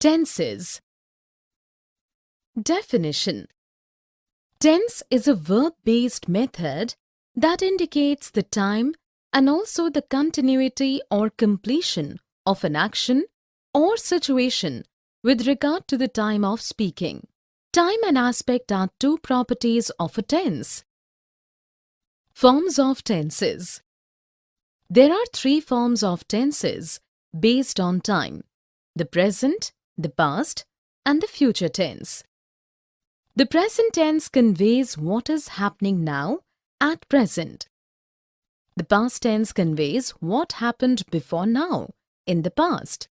Tenses. Definition. Tense is a verb-based method that indicates the time and also the continuity or completion of an action or situation with regard to the time of speaking. Time and aspect are two properties of a tense. Forms of tenses. There are three forms of tenses based on time: the present, the past, and the future tense. The present tense conveys what is happening now at present. The past tense conveys what happened before now in the past.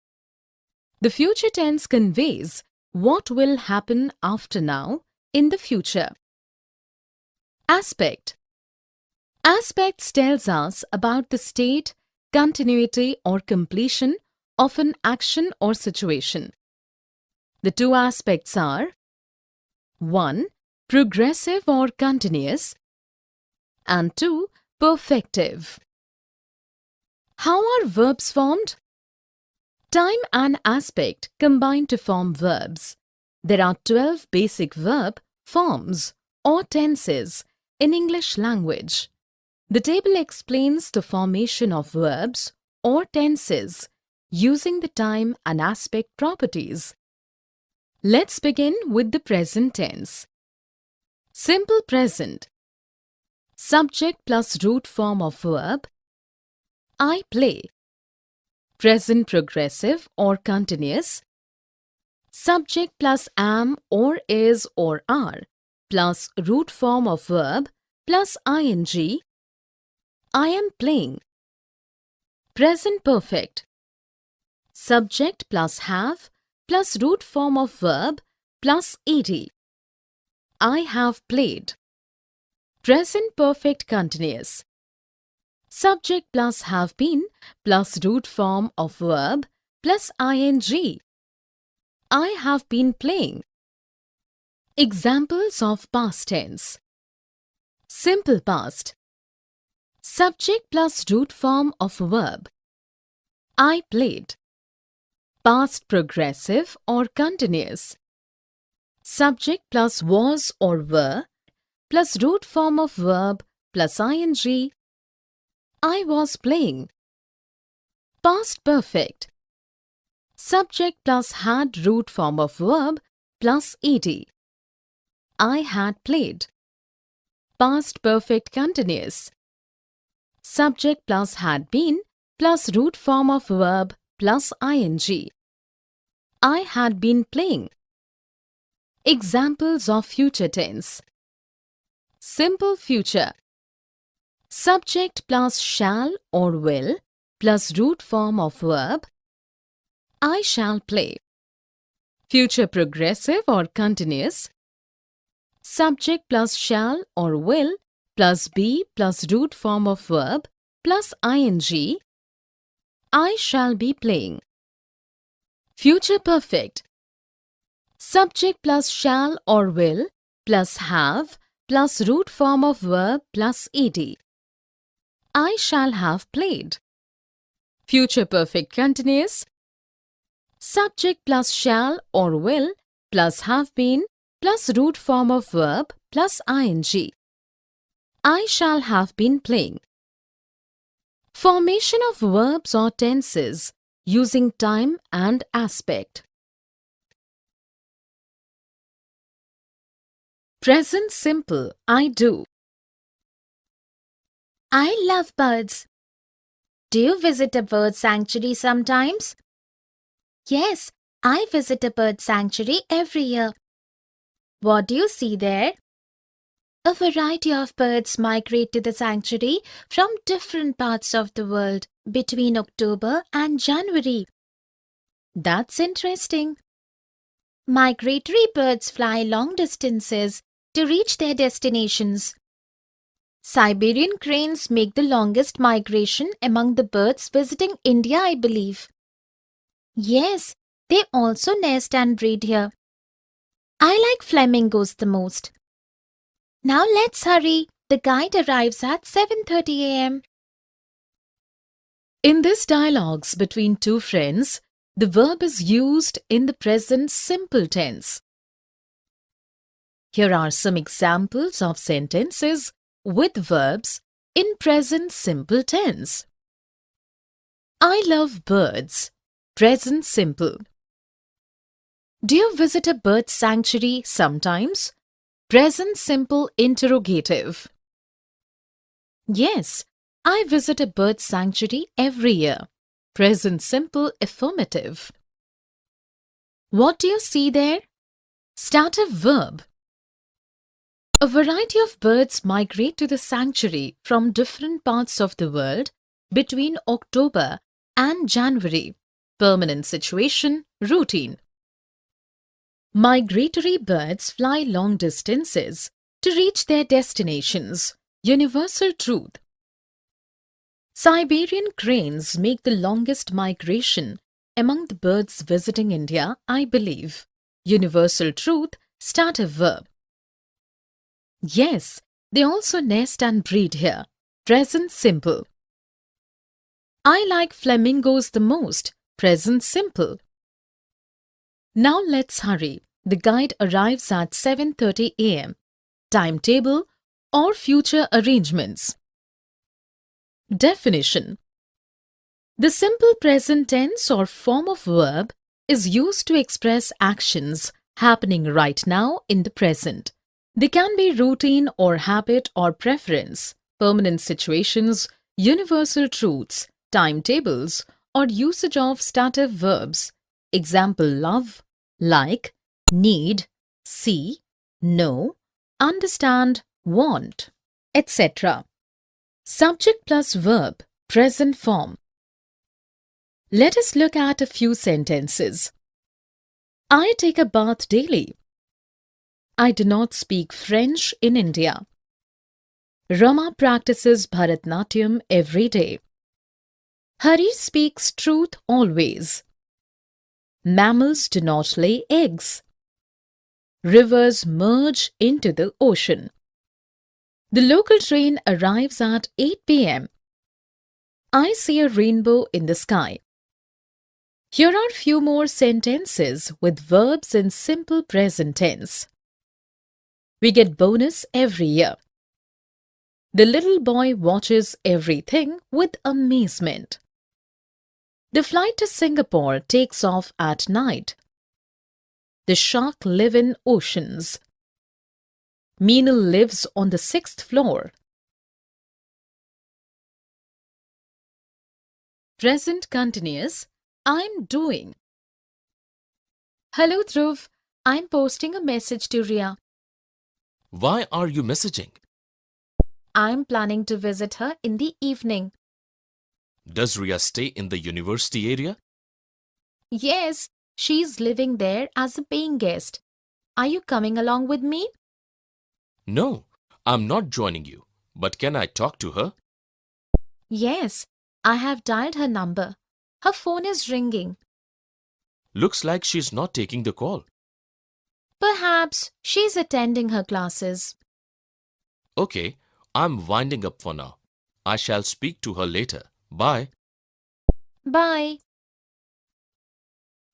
The future tense conveys what will happen after now in the future. Aspect. Aspects tells us about the state, continuity or completion of an action or situation. The two aspects are 1. Progressive or continuous, and 2. Perfective. How are verbs formed? Time and aspect combine to form verbs. There are 12 basic verb forms or tenses in English language. The table explains the formation of verbs or tenses using the time and aspect properties. Let's begin with the present tense. Simple present. Subject plus root form of verb. I play. Present progressive or continuous. Subject plus am or is or are plus root form of verb plus ing. I am playing. Present perfect. Subject plus have plus root form of verb plus ed. I have played. Present perfect continuous. Subject plus have been plus root form of verb plus ing. I have been playing. Examples of past tense. Simple past. Subject plus root form of verb. I played. Past progressive or continuous. Subject plus was or were plus root form of verb plus ing. I was playing. Past perfect. Subject plus had root form of verb plus ed. I had played. Past perfect continuous. Subject plus had been plus root form of verb plus ing. I had been playing. Examples of future tense. Simple future. Subject plus shall or will plus root form of verb. I shall play. Future progressive or continuous. Subject plus shall or will plus be plus root form of verb plus ing. I shall be playing. Future perfect. Subject plus shall or will plus have plus root form of verb plus ed. I shall have played. Future perfect continuous. Subject plus shall or will plus have been plus root form of verb plus ing. I shall have been playing. Formation of verbs or tenses using time and aspect. Present simple, I do. I love birds. Do you visit a bird sanctuary sometimes? Yes, I visit a bird sanctuary every year. What do you see there? A variety of birds migrate to the sanctuary from different parts of the world between October and January. That's interesting. Migratory birds fly long distances to reach their destinations. Siberian cranes make the longest migration among the birds visiting India, I believe. Yes, they also nest and breed here. I like flamingos the most. Now let's hurry. The guide arrives at 7:30 a.m. In this dialogues between two friends, The verb is used in the present simple tense. Here are some examples of sentences with verbs in present simple tense. I love birds. Present simple. Do you visit a bird sanctuary sometimes? Present simple interrogative. Yes, I visit a bird sanctuary every year. Present simple affirmative. What do you see there? Starter verb. A variety of birds migrate to the sanctuary from different parts of the world between October and January. Permanent situation, routine. Migratory birds fly long distances to reach their destinations. Universal truth. Siberian cranes make the longest migration among the birds visiting India, I believe. Universal truth, starter verb. Yes, they also nest and breed here. Present simple. I like flamingos the most. Present simple. Now let's hurry. The guide arrives at 7:30 a.m. Timetable or future arrangements. Definition. The simple present tense or form of verb is used to express actions happening right now in the present. They can be routine or habit or preference, permanent situations, universal truths, timetables, or usage of starter verbs. Example: love, like, need, see, know, understand, want, etc. Subject plus verb, present form. Let us look at a few sentences. I take a bath daily. I do not speak French in India. Rama practices Bharatnatyam every day. Hari speaks truth always. Mammals do not lay eggs. Rivers merge into the ocean. The local train arrives at 8 p.m. I see a rainbow in the sky. Here are few more sentences with verbs in simple present tense. We get bonus every year. The little boy watches everything with amazement. The flight to Singapore takes off at night. The shark live in oceans. Meenal lives on the 6th floor. Present continuous. I'm doing. Hello Dhruv, I'm posting a message to Ria. Why are you messaging? I'm planning to visit her in the evening. Does Ria stay in the university area? Yes, she's living there as a paying guest. Are you coming along with me? No, I'm not joining you. But can I talk to her? Yes, I have dialed her number. Her phone is ringing. Looks like she's not taking the call. Perhaps she's attending her classes. Okay, I'm winding up for now. I shall speak to her later. Bye. Bye.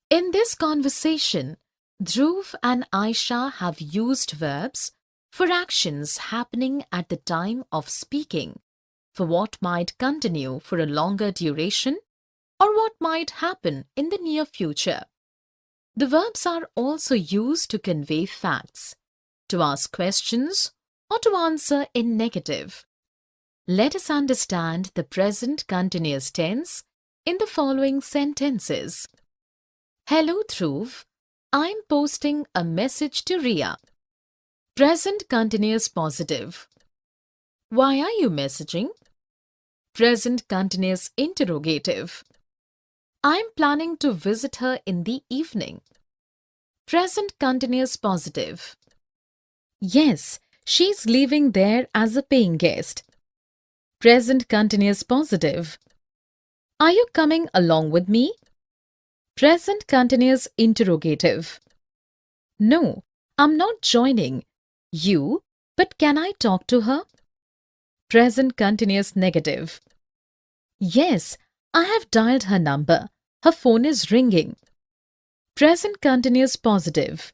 In this conversation, Dhruv and Aisha have used verbs for actions happening at the time of speaking, for what might continue for a longer duration, or what might happen in the near future. The verbs are also used to convey facts, to ask questions, or to answer in negative. Let us understand the present continuous tense in the following sentences. Hello Dhruv, I'm posting a message to Ria. Present continuous positive. Why are you messaging? Present continuous interrogative. I'm planning to visit her in the evening. Present continuous positive. Yes, she's living there as a paying guest. Present continuous positive. Are you coming along with me? Present continuous interrogative. No, I'm not joining you, but can I talk to her? Present continuous negative. Yes, I have dialed her number. Her phone is ringing. Present continuous positive.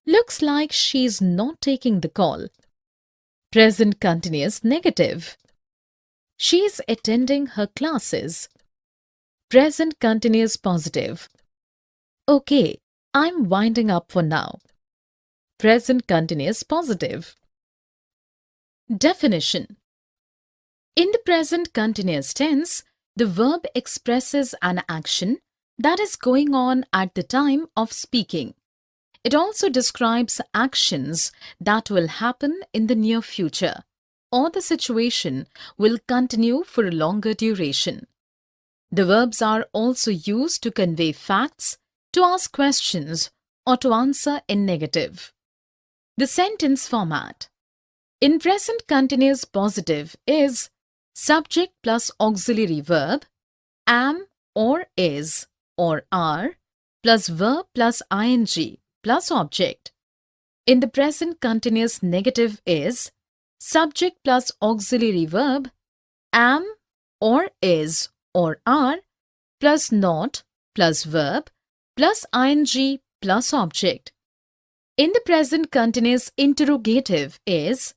Looks like she's not taking the call. Present continuous negative. She's attending her classes. Present continuous positive. Okay, I'm winding up for now. Present continuous positive. Definition. In the present continuous tense, the verb expresses an action that is going on at the time of speaking. It also describes actions that will happen in the near future, or the situation will continue for a longer duration. The verbs are also used to convey facts, to ask questions, or to answer in negative. The sentence format. In present continuous positive is subject plus auxiliary verb, am or is or are, plus verb plus ing plus object. In the present continuous negative is subject plus auxiliary verb, am or is or are, plus not plus verb plus ing plus object. In the present continuous interrogative is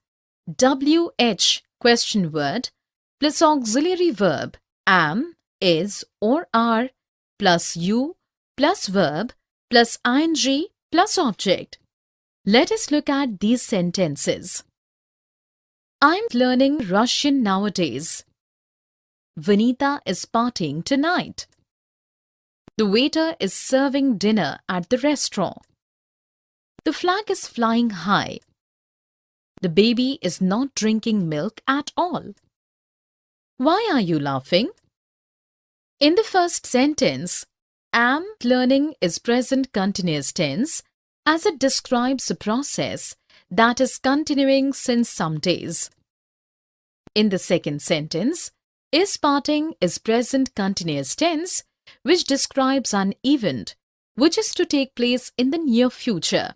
WH question word plus auxiliary verb am, is or are plus you plus verb plus ing plus object. Let us look at these sentences. I'm learning Russian nowadays. Vanita is partying tonight. The waiter is serving dinner at the restaurant. The flag is flying high. The baby is not drinking milk at all. Why are you laughing? In the first sentence, am learning is present continuous tense as it describes a process that is continuing since some days. In the second sentence, is partying is present continuous tense which describes an event which is to take place in the near future.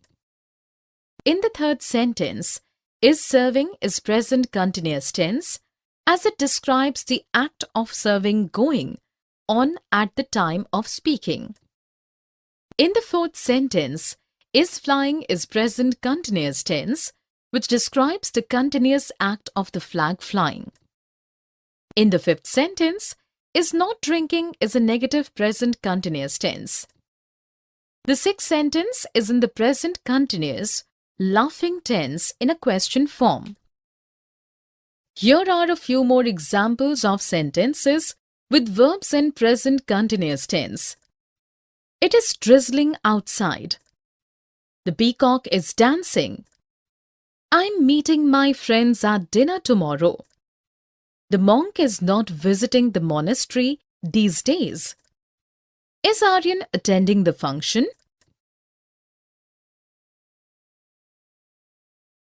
In the third sentence, is serving is present continuous tense as it describes the act of serving going on at the time of speaking. In the fourth sentence, is flying is present continuous tense which describes the continuous act of the flag flying. In the fifth sentence, is not drinking is a negative present continuous tense. The sixth sentence is in the present continuous laughing tense in a question form. Here are a few more examples of sentences with verbs in present continuous tense. It is drizzling outside. The peacock is dancing. I'm meeting my friends at dinner tomorrow. The monk is not visiting the monastery these days. Is Aryan attending the function?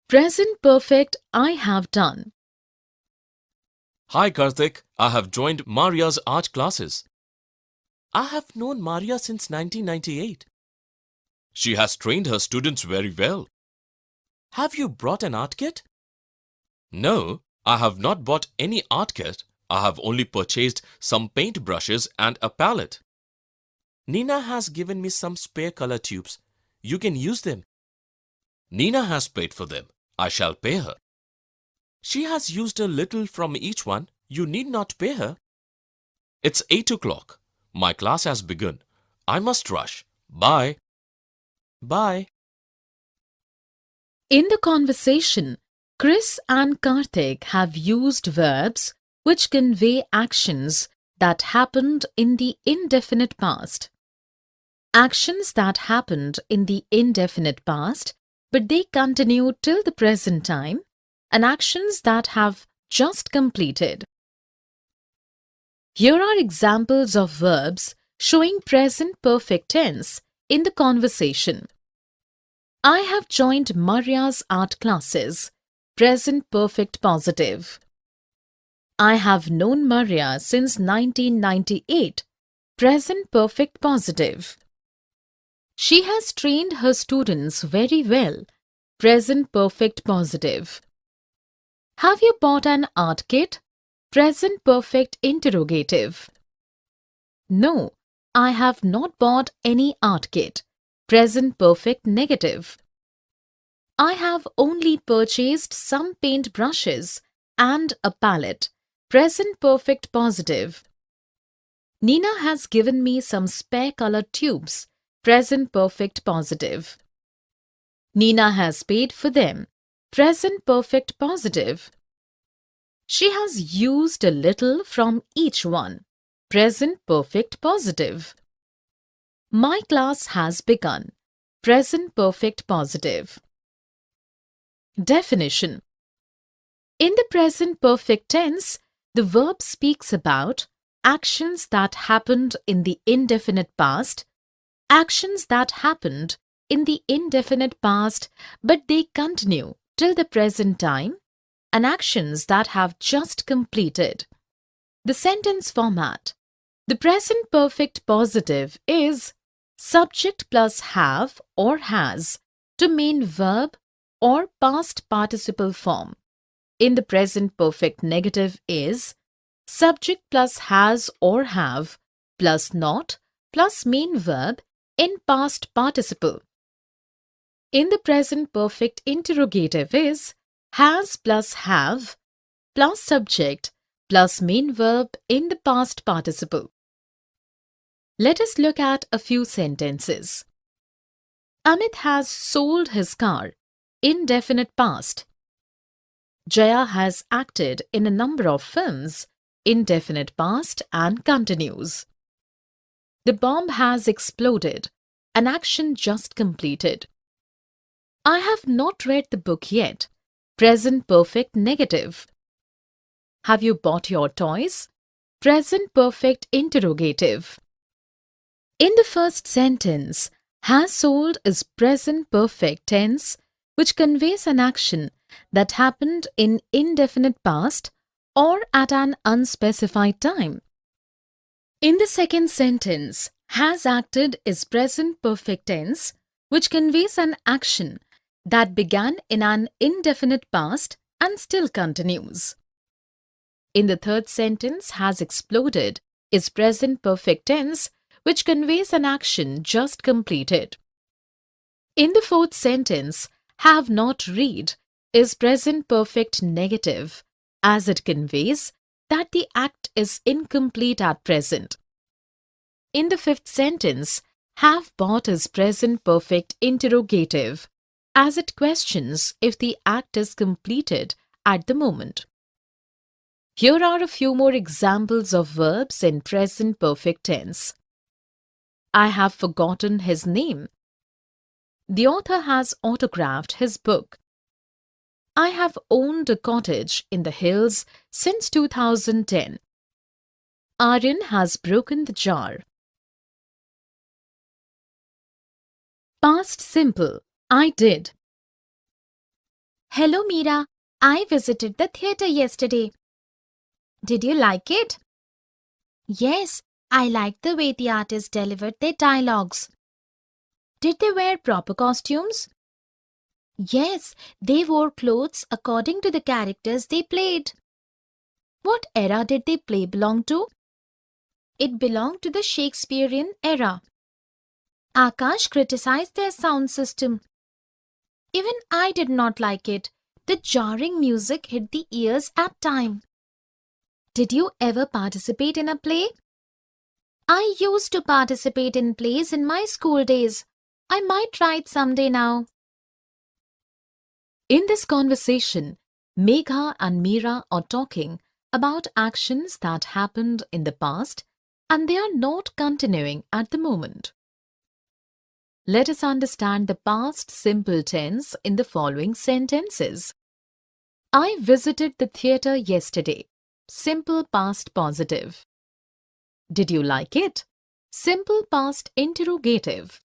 Present perfect I have done. Hi Karthik, I have joined Maria's art classes. I have known Maria since 1998. She has trained her students very well. Have you brought an art kit? No, I have not bought any art kit. I have only purchased some paint brushes and a palette. Nina has given me some spare color tubes. You can use them. Nina has paid for them. I shall pay her. She has used a little from each one. You need not pay her. It's 8 o'clock. My class has begun. I must rush. Bye. Bye. In the conversation, Chris and Karthik have used verbs which convey actions that happened in the indefinite past. Actions that happened in the indefinite past, but they continue till the present time, and actions that have just completed. Here are examples of verbs showing present perfect tense in the conversation. I have joined Maria's art classes. Present perfect positive. I have known Maria since 1998. Present perfect positive. She has trained her students very well. Present perfect positive. Have you bought an art kit? Present perfect interrogative. No, I have not bought any art kit. Present perfect negative. I have only purchased some paint brushes and a palette. Present perfect positive. Nina has given me some spare colored tubes. Present perfect positive. Nina has paid for them. Present perfect positive. She has used a little from each one. Present perfect positive. My class has begun. Present perfect positive. Definition. In the present perfect tense, the verb speaks about actions that happened in the indefinite past, actions that happened in the indefinite past but they continue till the present time, and actions that have just completed. The sentence format. The present perfect positive is subject plus have or has to main verb or past participle form. In the present perfect negative is subject plus has or have plus not plus main verb in past participle. In the present perfect interrogative is has plus have plus subject plus main verb in the past participle. Let us look at a few sentences. Amit has sold his car. Indefinite past. Jaya has acted in a number of films. Indefinite past and continues. The bomb has exploded. An action just completed. I have not read the book yet. Present perfect negative. Have you bought your toys? Present perfect interrogative. In the first sentence, has sold is present perfect tense, which conveys an action that happened in indefinite past or at an unspecified time. In the second sentence, has acted is present perfect tense, which conveys an action that began in an indefinite past and still continues. In the third sentence, has exploded is present perfect tense, which conveys an action just completed. In the fourth sentence, have not read is present perfect negative, as it conveys that the act is incomplete at present. In the fifth sentence, have bought is present perfect interrogative, as it questions if the act is completed at the moment. Here are a few more examples of verbs in present perfect tense. I have forgotten his name. The author has autographed his book. I have owned a cottage in the hills since 2010. Aryan has broken the jar. Past simple. I did. Hello, Meera. I visited the theatre yesterday. Did you like it? Yes, I liked the way the artists delivered their dialogues. Did they wear proper costumes? Yes, they wore clothes according to the characters they played. What era did their play belong to? It belonged to the Shakespearean era. Akash criticized their sound system. Even I did not like it. The jarring music hit the ears at times. Did you ever participate in a play? I used to participate in plays in my school days. I might try it someday now. In this conversation, Megha and Meera are talking about actions that happened in the past and they are not continuing at the moment. Let us understand the past simple tense in the following sentences. I visited the theatre yesterday. Simple past positive. Did you like it? Simple past interrogative.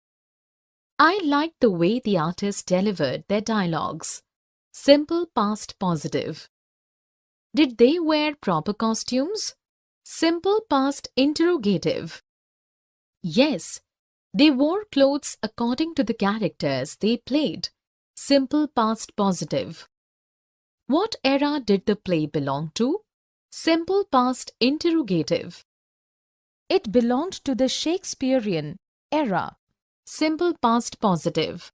I liked the way the artists delivered their dialogues. Simple past positive. Did they wear proper costumes? Simple past interrogative. Yes, they wore clothes according to the characters they played. Simple past positive. What era did the play belong to? Simple past interrogative. It belonged to the Shakespearean era. Simple past positive.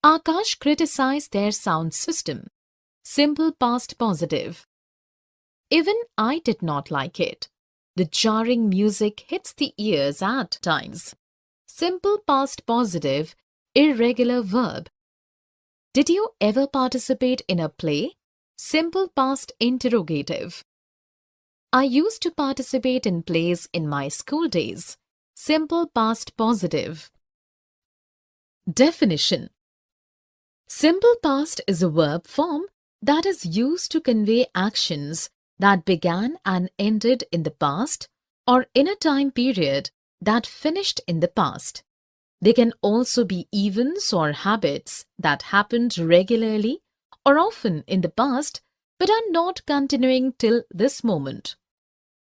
Akash criticized their sound system. Simple past positive. Even I did not like it. The jarring music hits the ears at times. Simple past positive, irregular verb. Did you ever participate in a play? Simple past interrogative. I used to participate in plays in my school days. Simple past positive. Definition. Simple past is a verb form that is used to convey actions that began and ended in the past or in a time period that finished in the past. They can also be events or habits that happened regularly or often in the past but are not continuing till this moment.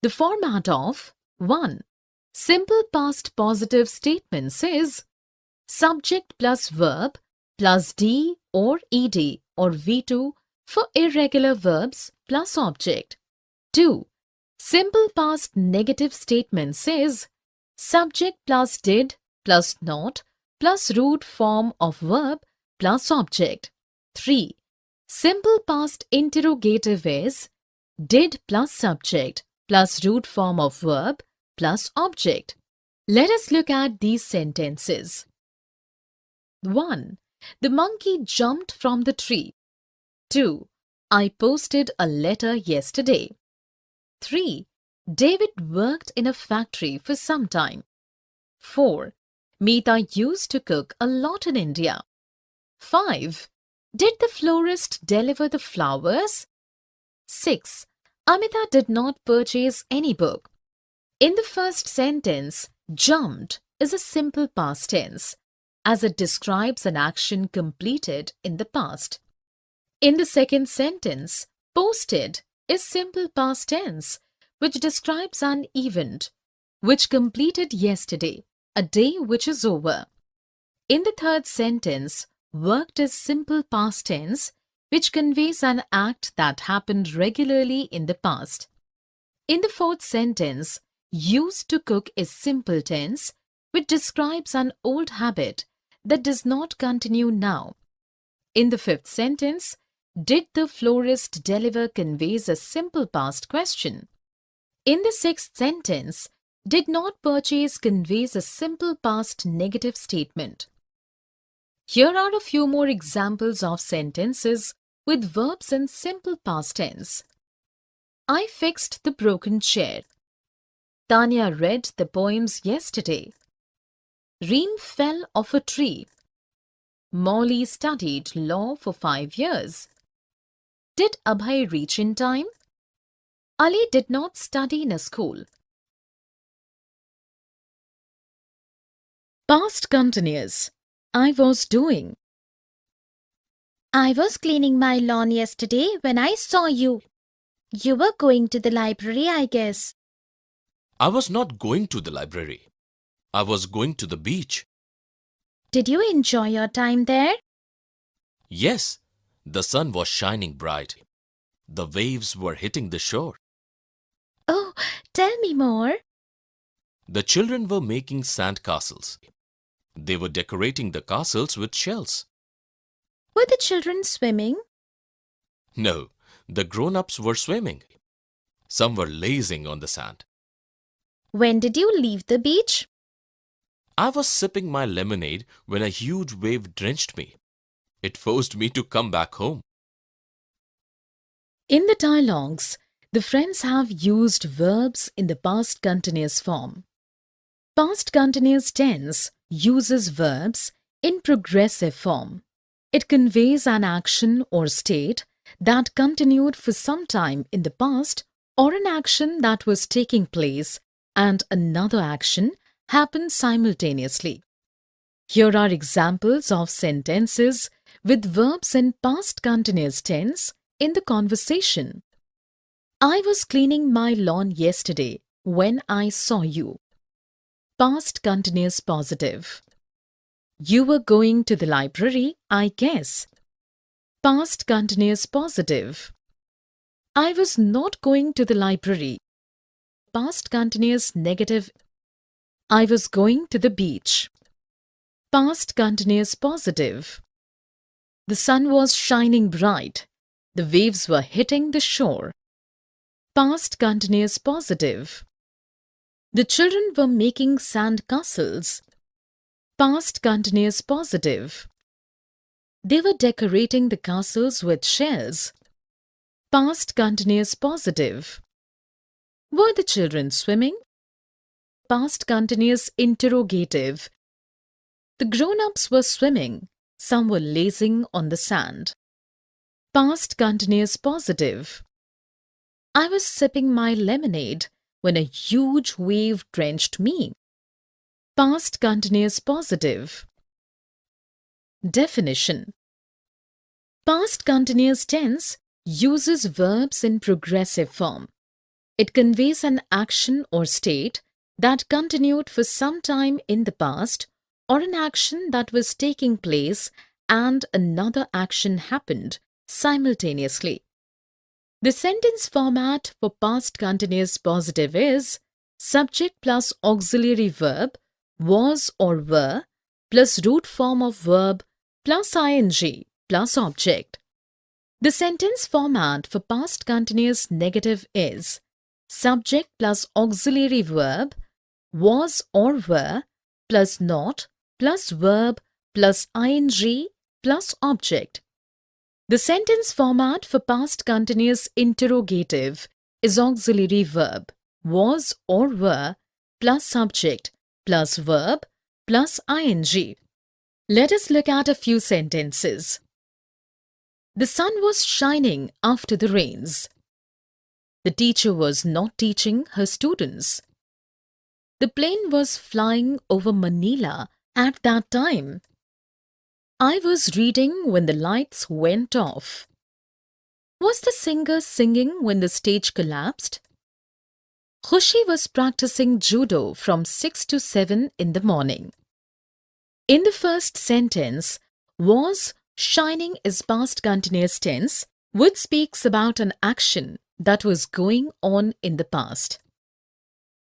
The format of 1. Simple past positive statements is subject plus verb plus D or ED or V2 for irregular verbs plus object. 2. Simple past negative statements is subject plus did plus not plus root form of verb plus object. 3. Simple past interrogative is did plus subject plus root form of verb plus object. Let us look at these sentences. 1. The monkey jumped from the tree. 2. I posted a letter yesterday. 3. David worked in a factory for some time. 4. Meeta used to cook a lot in India. 5. Did the florist deliver the flowers? 6. Amita did not purchase any book. In the first sentence, jumped is a simple past tense, as it describes an action completed in the past. In the second sentence, posted is simple past tense, which describes an event which completed yesterday, a day which is over. In the third sentence, worked is simple past tense, which conveys an act that happened regularly in the past. In the fourth sentence, used to cook is simple tense, which describes an old habit that does not continue now. In the fifth sentence, did the florist deliver conveys a simple past question. In the sixth sentence, did not purchase conveys a simple past negative statement. Here are a few more examples of sentences with verbs in simple past tense. I fixed the broken chair. Tanya read the poems yesterday. Reem fell off a tree. Molly studied law for 5 years. Did Abhay reach in time? Ali did not study in a school. Past continuous. I was doing. I was cleaning my lawn yesterday when I saw you. You were going to the library, I guess. I was not going to the library. I was going to the beach. Did you enjoy your time there? Yes, the sun was shining bright. The waves were hitting the shore. Oh, tell me more. The children were making sand castles. They were decorating the castles with shells. Were the children swimming? No, the grown-ups were swimming. Some were lazing on the sand. When did you leave the beach? I was sipping my lemonade when a huge wave drenched me. It forced me to come back home. In the dialogues, the friends have used verbs in the past continuous form. Past continuous tense uses verbs in progressive form. It conveys an action or state that continued for some time in the past or an action that was taking place and another action happened simultaneously. Here are examples of sentences with verbs in past continuous tense in the conversation. I was cleaning my lawn yesterday when I saw you. Past continuous positive. You were going to the library, I guess. Past continuous positive. I was not going to the library. past continuous negative. I was going to the beach. Past continuous positive. The sun was shining bright. The waves were hitting the shore. Past continuous positive. The children were making sand castles. Past continuous positive. They were decorating the castles with shells. Past continuous positive. Were the children swimming? Past continuous interrogative. The grown-ups were swimming. Some were lazing on the sand. Past continuous positive. I was sipping my lemonade when a huge wave drenched me. Past continuous positive. Definition. Past continuous tense uses verbs in progressive form. It conveys an action or state that continued for some time in the past, or an action that was taking place and another action happened simultaneously. The sentence format for past continuous positive is subject plus auxiliary verb, was or were, plus root form of verb, plus ing, plus object. The sentence format for past continuous negative is subject plus auxiliary verb, was or were, plus not, plus verb, plus ing, plus object. The sentence format for past continuous interrogative is auxiliary verb, was or were, plus subject, plus verb, plus ing. Let us look at a few sentences. The sun was shining after the rains. The teacher was not teaching her students. The plane was flying over Manila at that time. I was reading when the lights went off. Was the singer singing when the stage collapsed? Khushi was practicing judo from 6 to 7 in the morning. In the first sentence, was shining is past continuous tense, which speaks about an action that was going on in the past.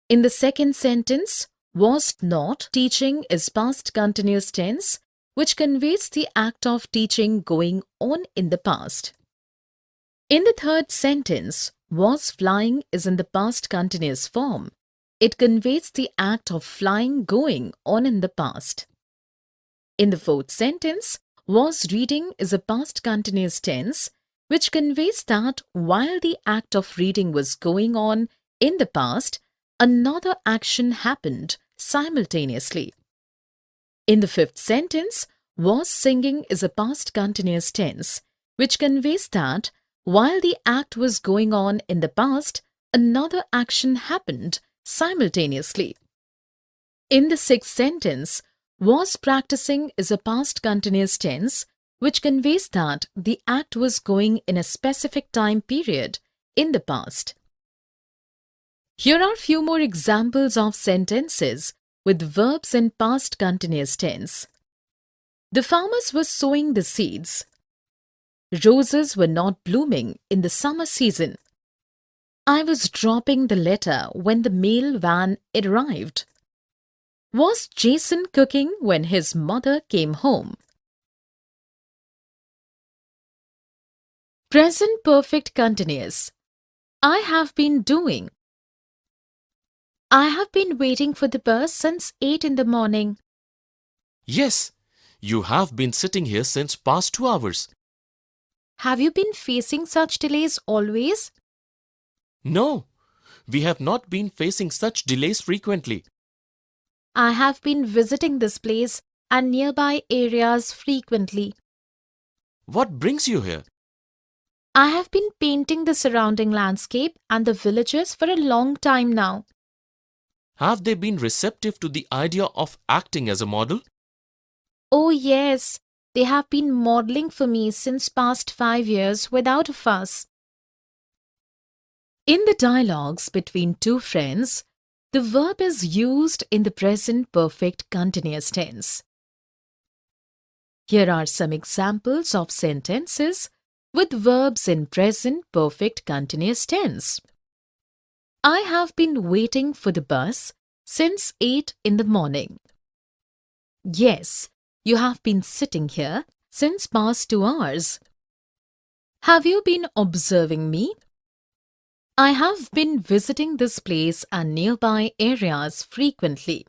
In the second sentence, was not teaching is past continuous tense, which conveys the act of teaching going on in the past. In the third sentence, was flying is in the past continuous form. It conveys the act of flying going on in the past. In the fourth sentence, was reading is a past continuous tense, which conveys that while the act of reading was going on in the past, another action happened simultaneously. In the fifth sentence, was singing is a past continuous tense, which conveys that while the act was going on in the past, another action happened simultaneously. In the sixth sentence, was practicing is a past continuous tense, which conveys that the act was going in a specific time period in the past. Here are few more examples of sentences with verbs in past continuous tense. The farmers were sowing the seeds. Roses were not blooming in the summer season. I was dropping the letter when the mail van arrived. Was Jason cooking when his mother came home? Present perfect continuous. I have been doing. I have been waiting for the bus since 8 in the morning. Yes, you have been sitting here since past 2 hours. Have you been facing such delays always? No, we have not been facing such delays frequently. I have been visiting this place and nearby areas frequently. What brings you here? I have been painting the surrounding landscape and the villages for a long time now. Have they been receptive to the idea of acting as a model? Oh yes, they have been modeling for me since past 5 years without a fuss. In the dialogues between two friends, the verb is used in the present perfect continuous tense. Here are some examples of sentences with verbs in present perfect continuous tense. I have been waiting for the bus since 8 in the morning. Yes, you have been sitting here since past 2 hours. Have you been observing me? I have been visiting this place and nearby areas frequently.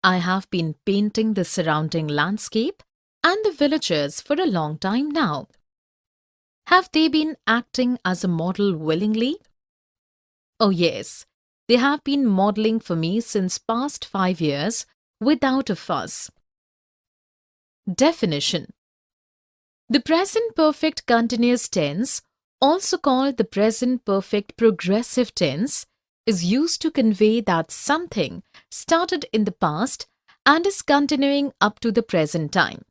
I have been painting the surrounding landscape and the villagers for a long time now. Have they been acting as a model willingly? Oh yes, they have been modeling for me since past 5 years without a fuss. Definition. The present perfect continuous tense, also called the present perfect progressive tense, is used to convey that something started in the past and is continuing up to the present time.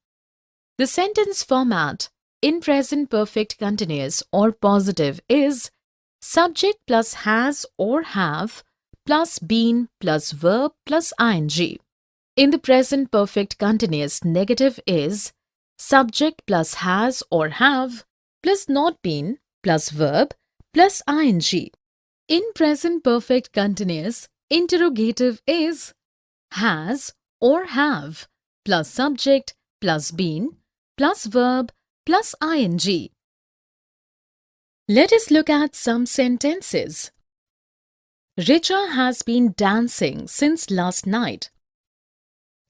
The sentence format in present perfect continuous or positive is subject plus has or have plus been plus verb plus ing. In the present perfect continuous, negative is subject plus has or have plus not been plus verb plus ing. In present perfect continuous, interrogative is has or have plus subject plus been plus verb plus ing. Let us look at some sentences. Richa has been dancing since last night.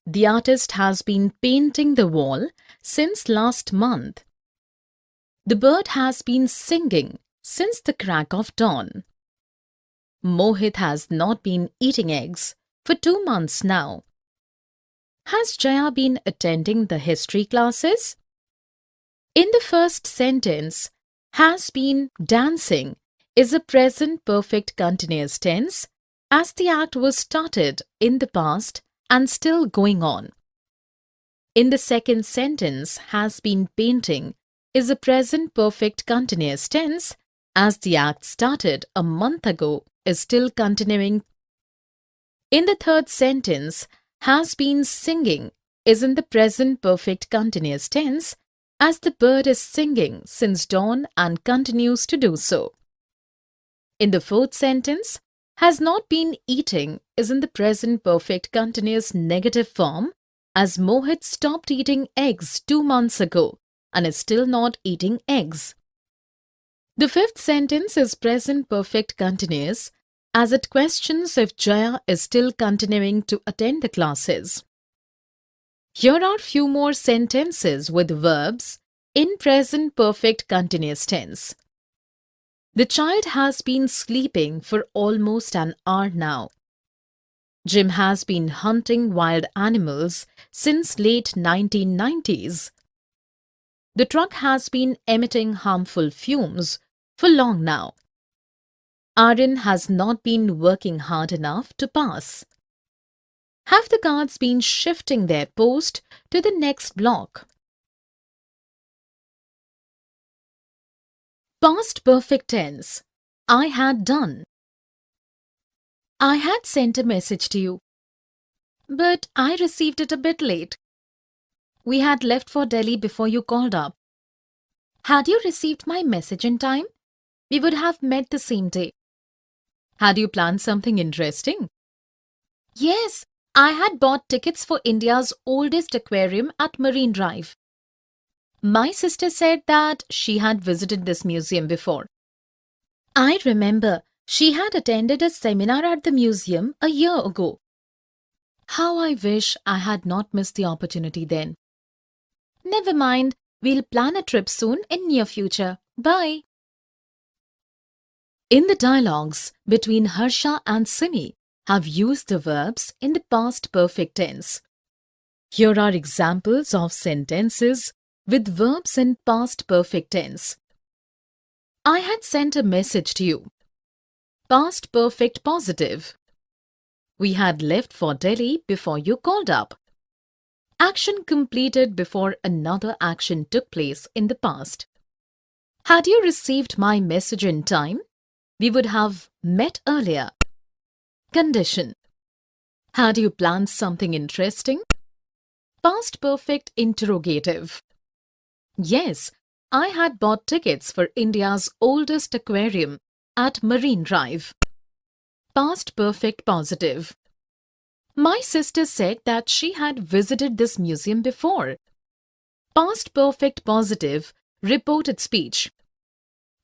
The artist has been painting the wall since last month. The bird has been singing since the crack of dawn. Mohit has not been eating eggs for 2 months now. Has Jaya been attending the history classes? In the first sentence, has been dancing is a present perfect continuous tense as the act was started in the past and still going on. In the second sentence, has been painting is a present perfect continuous tense as the act started a month ago is still continuing. In the third sentence, has been singing is in the present perfect continuous tense as the bird is singing since dawn and continues to do so. In the fourth sentence, has not been eating is in the present perfect continuous negative form as Mohit stopped eating eggs 2 months ago and is still not eating eggs. The fifth sentence is present perfect continuous as it questions if Jaya is still continuing to attend the classes. Here are few more sentences with verbs in present perfect continuous tense. The child has been sleeping for almost an hour now. Jim has been hunting wild animals since late 1990s. The truck has been emitting harmful fumes for long now. Aryan has not been working hard enough to pass. Have the guards been shifting their post to the next block? Past perfect tense. I had done. I had sent a message to you, but I received it a bit late. We had left for Delhi before you called up. Had you received my message in time, we would have met the same day. Had you planned something interesting? Yes, I had bought tickets for India's oldest aquarium at Marine Drive. My sister said that she had visited this museum before. I remember she had attended a seminar at the museum a year ago. How I wish I had not missed the opportunity then. Never mind, we'll plan a trip soon in near future. Bye. In the dialogues between Harsha and Simi have used the verbs in the past perfect tense. Here are examples of sentences with verbs in past perfect tense. I had sent a message to you. Past perfect positive. We had left for Delhi before you called up. Action completed before another action took place in the past. Had you received my message in time, we would have met earlier. Condition. Had you planned something interesting? Past perfect interrogative. Yes, I had bought tickets for India's oldest aquarium at Marine Drive. past perfect positive. My sister said that she had visited this museum before. Past perfect positive, reported speech.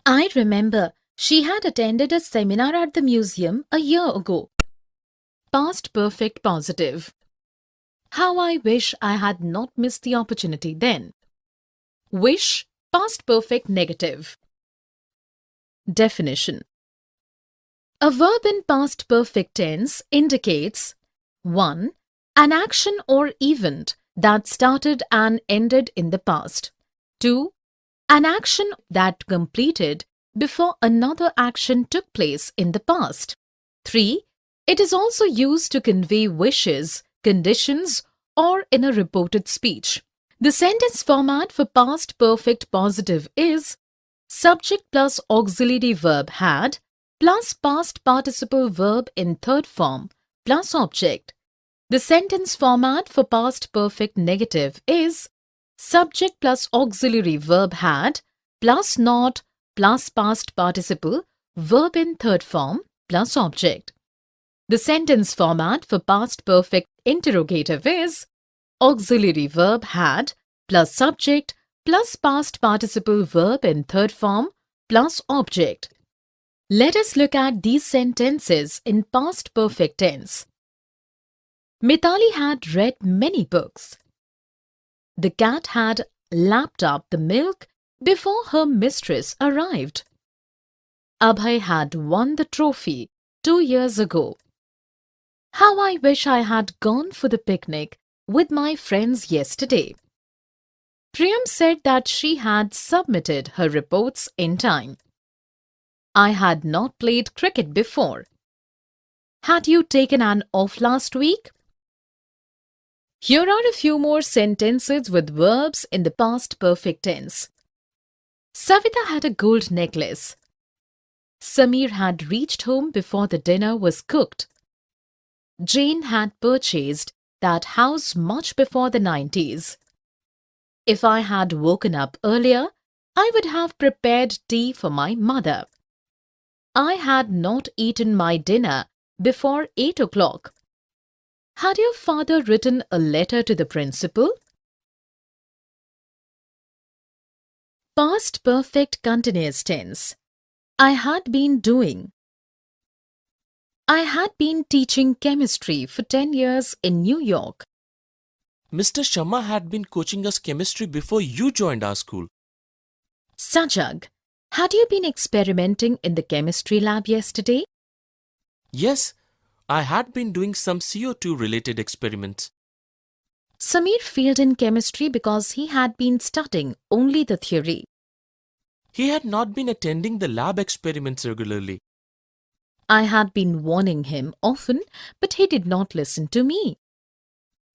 I remember she had attended a seminar at the museum a year ago. Past perfect positive. How I wish I had not missed the opportunity then. Wish, past perfect negative. Definition. A verb in past perfect tense indicates 1. An action or event that started and ended in the past. 2. An action that completed before another action took place in the past. 3. It is also used to convey wishes, conditions, or in a reported speech. The sentence format for past perfect positive is subject plus auxiliary verb had plus past participle verb in third form plus object. The sentence format for past perfect negative is subject plus auxiliary verb had plus not plus past participle verb in third form plus object. The sentence format for past perfect interrogative is auxiliary verb had plus subject plus past participle verb in third form plus object. Let us look at these sentences in past perfect tense. Mithali had read many books. The cat had lapped up the milk before her mistress arrived. Abhay had won the trophy 2 years ago. How I wish I had gone for the picnic with my friends yesterday. Priyam said that she had submitted her reports in time. I had not played cricket before. Had you taken an off last week? Here are a few more sentences with verbs in the past perfect tense. Savita had a gold necklace. Samir had reached home before the dinner was cooked. Jane had purchased that house much before the 90s. If I had woken up earlier, I would have prepared tea for my mother. I had not eaten my dinner before 8 o'clock. Had your father written a letter to the principal? Past perfect continuous tense. I had been doing. I had been teaching chemistry for 10 years in New York. Mr. Sharma had been coaching us chemistry before you joined our school. Sajag, had you been experimenting in the chemistry lab yesterday? Yes, I had been doing some CO2 related experiments. Samir failed in chemistry because he had been studying only the theory. He had not been attending the lab experiments regularly. I had been warning him often, but he did not listen to me.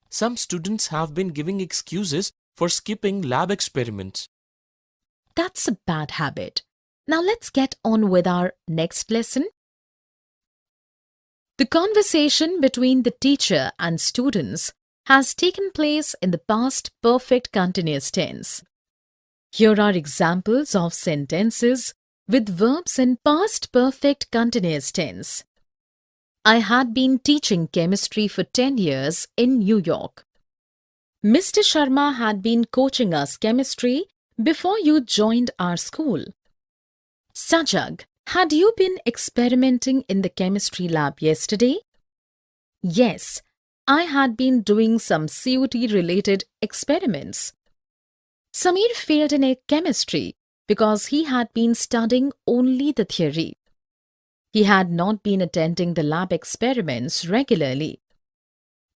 Some students have been giving excuses for skipping lab experiments. That's a bad habit. Now let's get on with our next lesson. The conversation between the teacher and students has taken place in the past perfect continuous tense. Here are examples of sentences with verbs in past perfect continuous tense. I had been teaching chemistry for 10 years in New York. Mr. Sharma had been coaching us chemistry before you joined our school. Sajag, had you been experimenting in the chemistry lab yesterday? Yes, I had been doing some COT-related experiments. Samir failed in chemistry because he had been studying only the theory. He had not been attending the lab experiments regularly.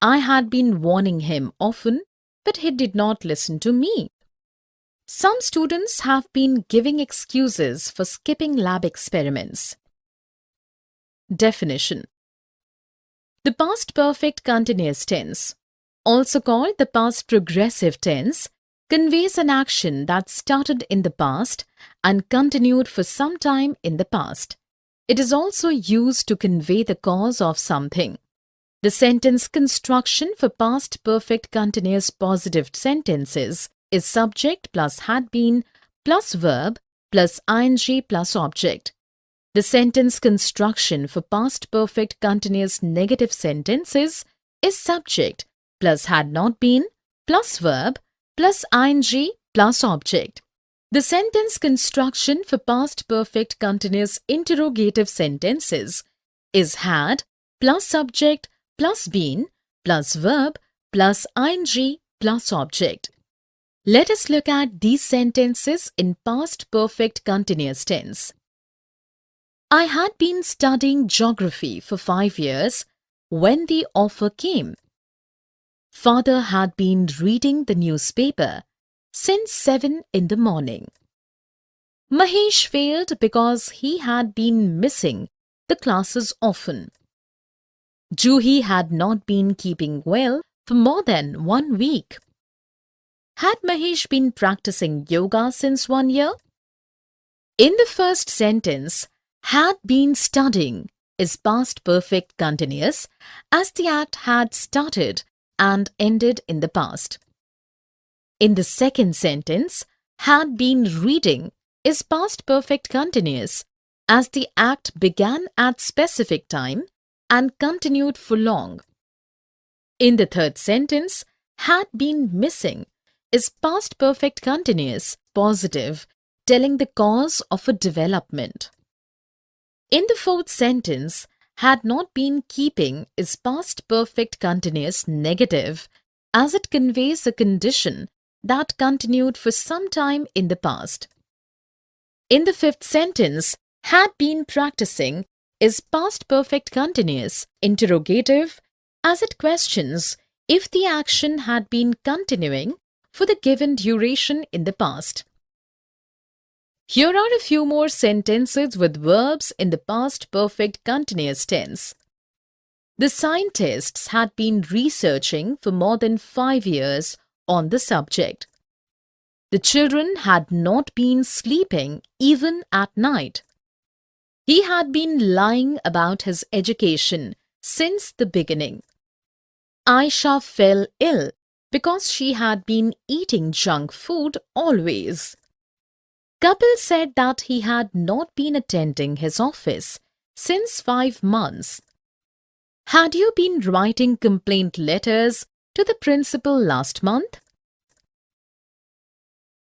I had been warning him often, but he did not listen to me. Some students have been giving excuses for skipping lab experiments. Definition. The past perfect continuous tense, also called the past progressive tense, conveys an action that started in the past and continued for some time in the past. It is also used to convey the cause of something. The sentence construction for past perfect continuous positive sentences is subject plus had been plus verb plus ing plus object. The sentence construction for past perfect continuous negative sentences is subject plus had not been plus verb plus ing plus object. The sentence construction for past perfect continuous interrogative sentences is had plus subject plus been plus verb plus ing plus object. Let us look at these sentences in past perfect continuous tense. I had been studying geography for 5 years when the offer came. Father had been reading the newspaper since 7 in the morning. Mahesh failed because he had been missing the classes often. Juhi had not been keeping well for more than 1 week. Had Mahesh been practicing yoga since 1 year? In the first sentence, had been studying is past perfect continuous as the act had started and ended in the past. In the second sentence, had been reading is past perfect continuous as the act began at specific time and continued for long. In the third sentence, had been missing is past perfect continuous positive telling the cause of a development. In the fourth sentence, had not been keeping is past perfect continuous negative as it conveys a condition that continued for some time in the past. In the fifth sentence, had been practicing is past perfect continuous interrogative as it questions if the action had been continuing for the given duration in the past. Here are a few more sentences with verbs in the past perfect continuous tense. The scientists had been researching for more than 5 years on the subject. The children had not been sleeping even at night. He had been lying about his education since the beginning. Aisha fell ill because she had been eating junk food always. Kapil said that he had not been attending his office since 5 months. Had you been writing complaint letters to the principal last month?